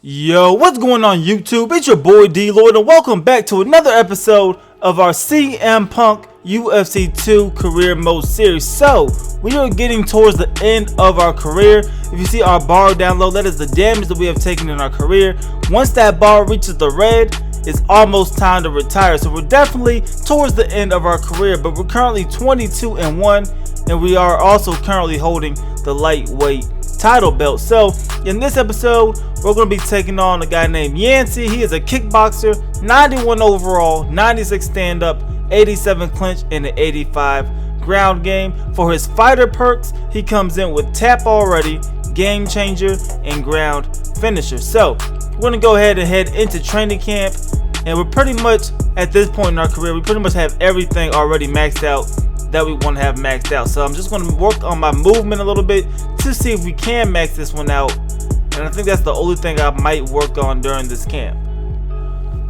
Yo, what's going on YouTube? It's your boy DLloyd and welcome back to another episode of our CM Punk UFC 2 career mode series. So, we are getting towards the end of our career. If you see our bar down low, that is the damage that we have taken in our career. Once that bar reaches the red, it's almost time to retire. So we're definitely towards the end of our career, but we're currently 22-1 and we are also currently holding the lightweight title belt. So in this episode, we're going to be taking on a guy named Yancey. He is a kickboxer, 91 overall, 96 stand up, 87 clinch, and an 85 ground game. For his fighter perks, he comes in with tap already, game changer, and ground finisher. So we're going to go ahead and head into training camp, and we're pretty much at this point in our career, we pretty much have everything already maxed out that we want to have maxed out. So I'm just going to work on my movement a little bit to see if we can max this one out, and I think that's the only thing I might work on during this camp.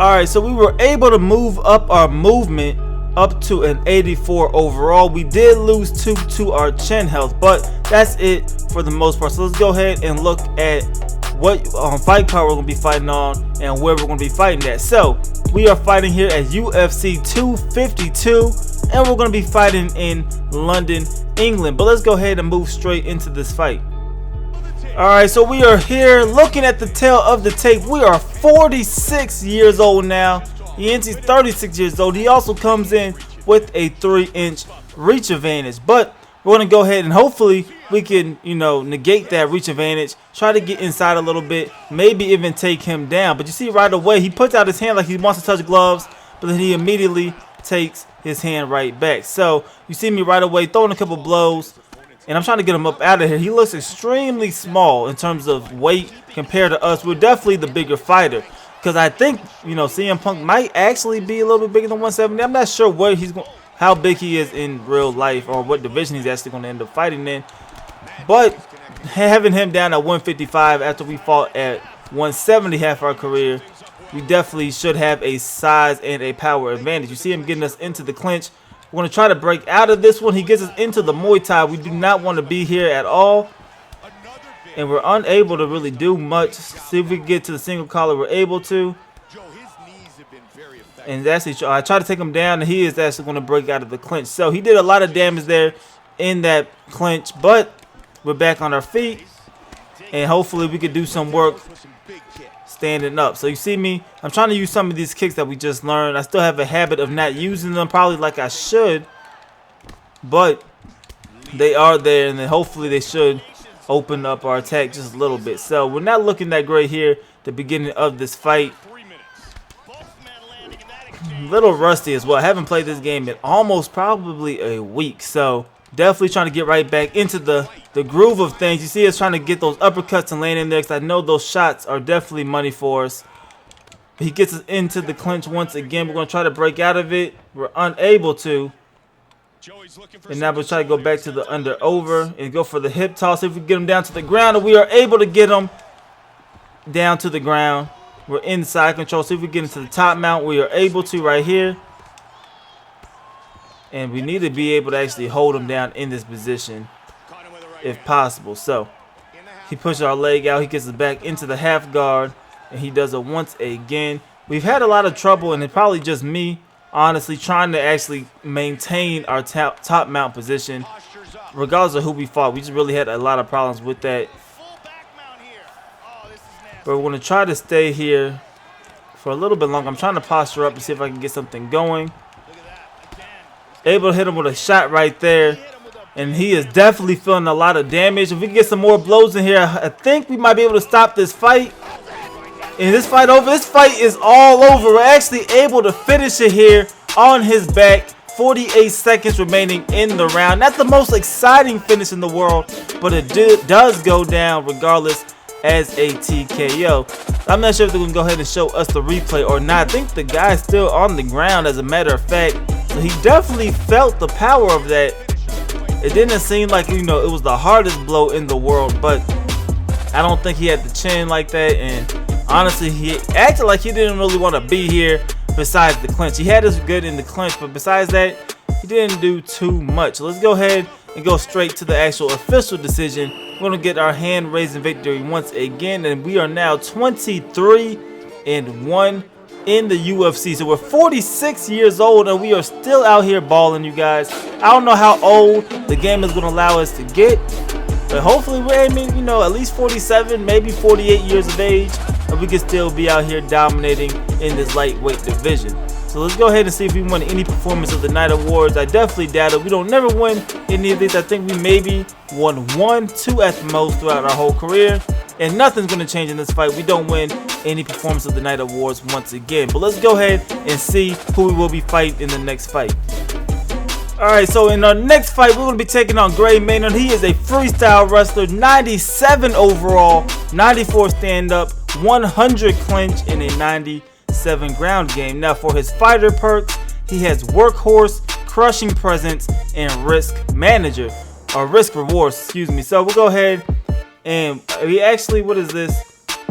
Alright, so we were able to move up our movement up to an 84 overall. We did lose 2 to our chin health, but that's it for the most part. So let's go ahead and look at what fight card we're going to be fighting on and where we're going to be fighting at. So we are fighting here at UFC 252, and we're going to be fighting in London, England. But let's go ahead and move straight into this fight. Alright, so we are here looking at the tail of the tape. We are 46 years old now. Yancey's 36 years old. He also comes in with a 3-inch reach advantage. But we're going to go ahead and hopefully we can, negate that reach advantage. Try to get inside a little bit. Maybe even take him down. But you see right away, he puts out his hand like he wants to touch gloves, but then he immediately takes his hand right back. So you see me right away throwing a couple blows, and I'm trying to get him up out of here. He looks extremely small in terms of weight compared to us. We're definitely the bigger fighter, because I think CM Punk might actually be a little bit bigger than 170. I'm not sure what how big he is in real life, or what division he's actually going to end up fighting in. But having him down at 155 after we fought at 170 half our career, we definitely should have a size and a power advantage. You see him getting us into the clinch. We're going to try to break out of this one. He gets us into the Muay Thai. We do not want to be here at all, and we're unable to really do much. See if we can get to the single collar. We're able to. And actually, I tried to take him down, and he is actually going to break out of the clinch. So he did a lot of damage there in that clinch, but we're back on our feet, and hopefully we could do some work standing up. So you see me, I'm trying to use some of these kicks that we just learned. I still have a habit of not using them probably like I should, but they are there, and then hopefully they should open up our attack just a little bit. So we're not looking that great here at the beginning of this fight. A little rusty as well. I haven't played this game in almost probably a week, so definitely trying to get right back into the groove of things. You see us trying to get those uppercuts and land in there, because I know those shots are definitely money for us. He gets us into the clinch once again. We're going to try to break out of it. We're unable to. And now we'll try to go back to the under over and go for the hip toss. See if we can get him down to the ground, and we are able to get him down to the ground. We're inside control. See if we get into the top mount. We are able to right here. And we need to be able to actually hold him down in this position if possible. So he pushes our leg out. He gets us back into the half guard, and he does it once again. We've had a lot of trouble, and it's probably just me, honestly, trying to actually maintain our top mount position regardless of who we fought. We just really had a lot of problems with that. But we're going to try to stay here for a little bit longer. I'm trying to posture up and see if I can get something going. Able to hit him with a shot right there, and he is definitely feeling a lot of damage. If we can get some more blows in here, I think we might be able to stop this fight. And this fight is all over. We're actually able to finish it here on his back. 48 seconds remaining in the round. Not the most exciting finish in the world, but it does go down regardless as a TKO. I'm not sure if they're going to go ahead and show us the replay or not. I think the guy's still on the ground, as a matter of fact. So he definitely felt the power of that. It didn't seem like, it was the hardest blow in the world, but I don't think he had the chin like that. And honestly, he acted like he didn't really want to be here besides the clinch. He had us good in the clinch, but besides that, he didn't do too much. So let's go ahead and go straight to the actual official decision we're going to get our hand-raising victory once again. And we are now 23-1 in the UFC. So we're 46 years old and we are still out here balling, you guys. I don't know how old the game is going to allow us to get, but hopefully we're aiming, you know, at least 47, maybe 48 years of age, and we can still be out here dominating in this lightweight division. So let's go ahead and see if we won any performance of the night awards. I definitely doubt it. We don't never win any of these. I think we maybe won 1, 2 at the most throughout our whole career. And nothing's going to change in this fight. We don't win any performance of the night awards once again. But let's go ahead and see who we will be fighting in the next fight. Alright, so in our next fight, we're going to be taking on Gray Maynard. He is a freestyle wrestler, 97 overall, 94 stand-up, 100 clinch, in a 97 ground game. Now for his fighter perks, he has workhorse, crushing presence, and risk manager, or risk rewards, excuse me. So we'll go ahead and we actually, what is this?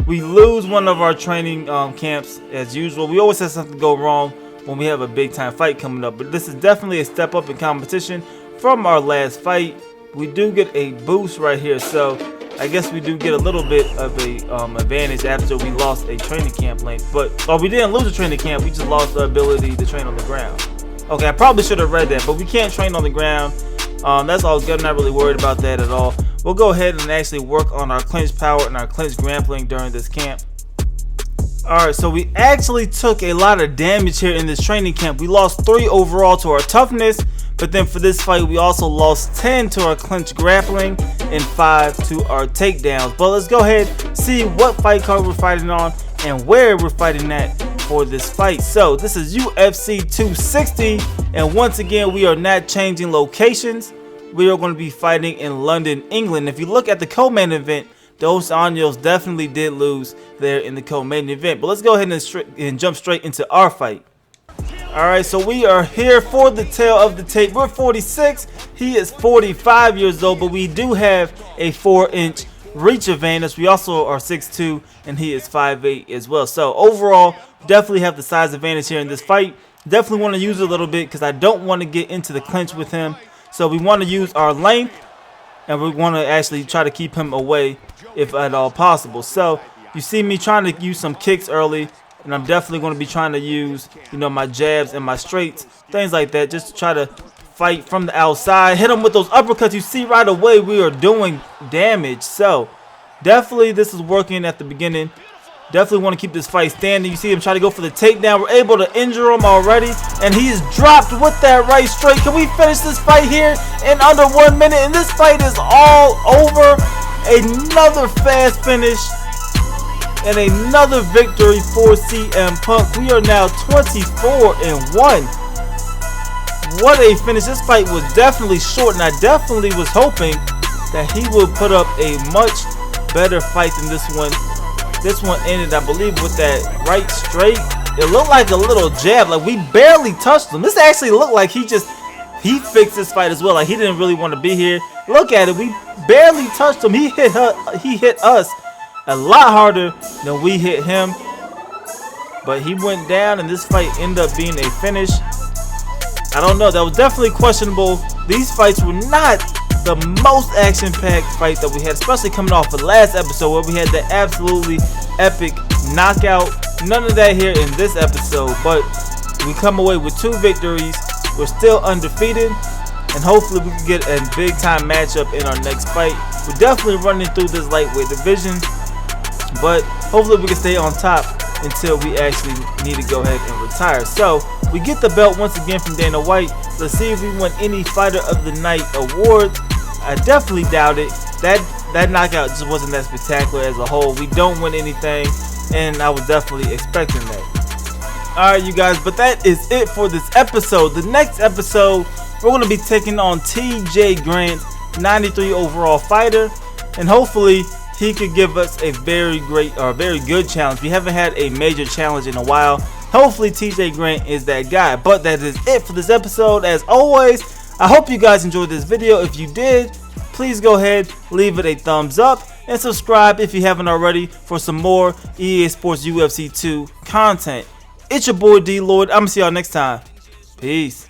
We lose one of our training camps as usual. We always have something go wrong when we have a big time fight coming up, but this is definitely a step up in competition from our last fight. We do get a boost right here, so I guess we do get a little bit of a advantage after we lost a training camp length. But we didn't lose a training camp, we just lost the ability to train on the ground. Okay, I probably should have read that, but we can't train on the ground. That's all good. I'm not really worried about that at all. We'll go ahead and actually work on our clinch power and our clinch grappling during this camp. Alright, so we actually took a lot of damage here in this training camp. We lost 3 overall to our toughness, but then for this fight we also lost 10 to our clinch grappling and 5 to our takedowns. But let's go ahead and see what fight card we're fighting on and where we're fighting at for this fight. So this is UFC 260, and once again we are not changing locations. We are going to be fighting in London, England. If you look at the co-main event, Dos Anjos definitely did lose there in the co-main event. But let's go ahead and jump straight into our fight. Alright, so we are here for the tail of the tape. We're 46, he is 45 years old, but we do have a 4-inch reach advantage. We also are 6'2", and he is 5'8" as well. So overall, definitely have the size advantage here in this fight. Definitely want to use it a little bit because I don't want to get into the clinch with him. So we want to use our length, and we want to actually try to keep him away if at all possible. So you see me trying to use some kicks early, and I'm definitely going to be trying to use, you know, my jabs and my straights, things like that, just to try to fight from the outside, hit him with those uppercuts. You see right away we are doing damage. So definitely this is working at the beginning. Definitely want to keep this fight standing. You see him try to go for the takedown. We're able to injure him already, and he's dropped with that right straight. Can we finish this fight here in under 1 minute? And this fight is all over. Another fast finish and another victory for CM Punk. We are now 24-1. What a finish. This fight was definitely short, and I definitely was hoping that he would put up a much better fight than this one. This one ended, I believe, with that right straight. It looked like a little jab, like we barely touched him. This actually looked like he fixed this fight as well. Like he didn't really want to be here. Look at it, we barely touched him. He hit us a lot harder than we hit him. But he went down, and this fight ended up being a finish. I don't know, that was definitely questionable. These fights were not the most action-packed fight that we had, especially coming off the last episode where we had that absolutely epic knockout. None of that here in this episode, but we come away with 2 victories. We're still undefeated, and hopefully we can get a big-time matchup in our next fight. We're definitely running through this lightweight division, but hopefully we can stay on top until we actually need to go ahead and retire. So we get the belt once again from Dana White. Let's see if we won any Fighter of the Night awards. I definitely doubt it. That knockout just wasn't that spectacular as a whole. We don't win anything, and I was definitely expecting that. Alright, you guys, but that is it for this episode. The next episode, we're going to be taking on TJ Grant, 93 overall fighter, and hopefully he could give us a very good challenge. We haven't had a major challenge in a while. Hopefully TJ Grant is that guy. But that is it for this episode. As always, I hope you guys enjoyed this video. If you did, please go ahead, leave it a thumbs up, and subscribe if you haven't already for some more EA Sports UFC 2 content. It's your boy DLloyd. I'm going to see y'all next time. Peace.